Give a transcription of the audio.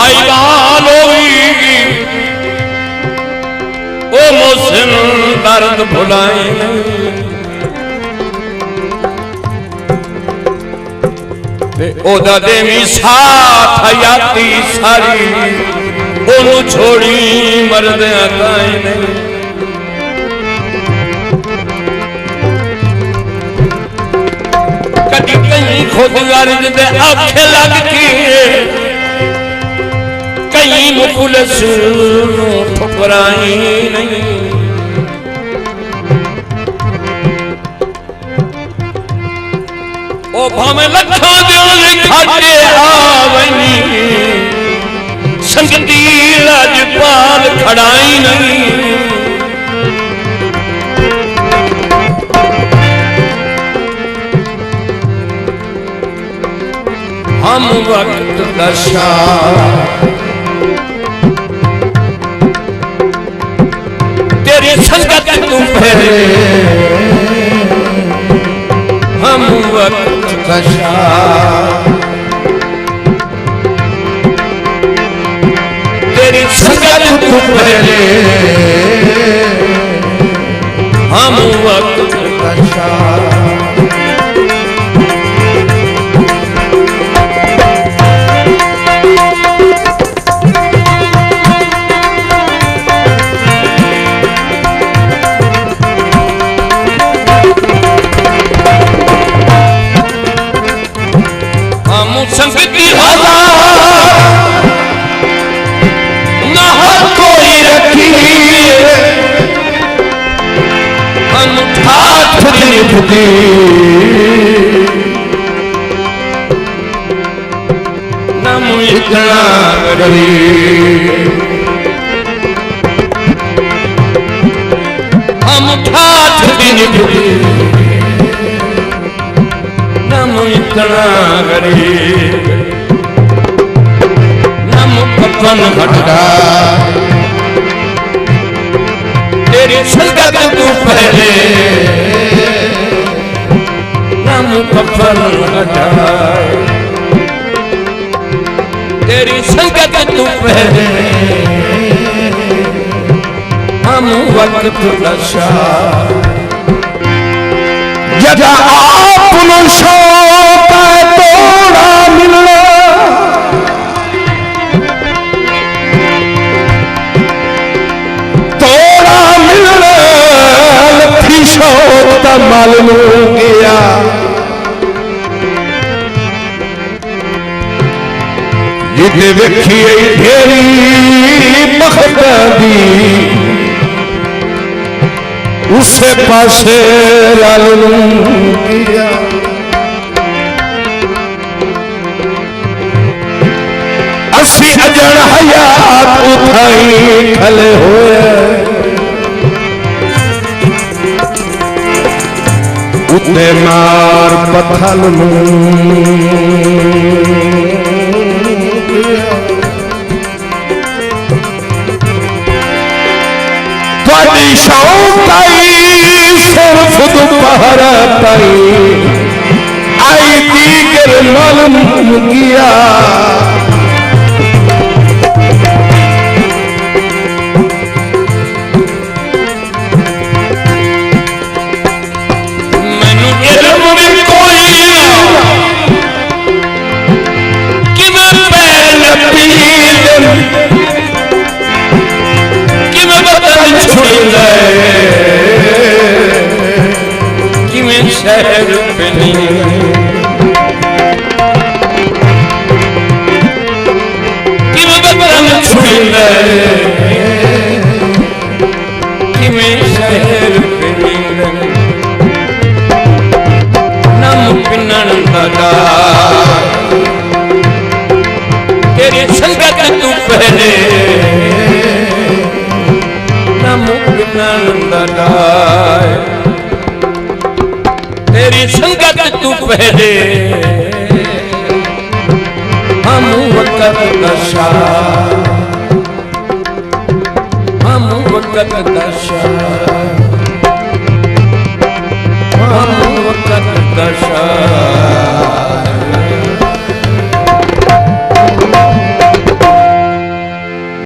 भाई बाल होगी ओ मोहसिन दर्द भुलाए ओदा देवी साथ हयाती सारी ओनू छोड़ी मर्द आताए नहीं कदी कहीं खुद गर्ज दे आखे लग के कहीं मुखलस ठुकराई नहीं ओ भावे लखा दे खाटे आवनी संगती लाजपाल खड़ाई नहीं हम वक्त दशा तेरी संगत तू पहले हम वक्त दशा तेरी संगत तू पहले हम वक्त दशा संगति न हर कोई रखी हम ठाठ निभती न मुझना करी हम ठाठ निभती इतना गरीब नम कफन घटा तेरी संगत तू पहले नम कफन घटा तेरी संगत तू पहले हम वक्त दशा जदा आपनो शौक तोड़ा मिलना लथी शौक मालूम गया जिते वेखिए ढेरी मखदी उसे पासे लालू किया असी अजड़ हयात उठाई खले होए उते मार पथल थोड़ी शौक आई सिर्फ दोपहर ताई आई दीगर मालूम किया मैनू इल्म में कोई कि मैं पैर पी कि मैं बदन छुड़ कि मैं शहर पे नहीं कि मैं बदन छुड़ कि मैं शहर पे नहीं नमुमकिन दादा तेरी संगत तू पहले दादा तेरी संगत तू पहले हम वक्त दशा हम वक्त दशा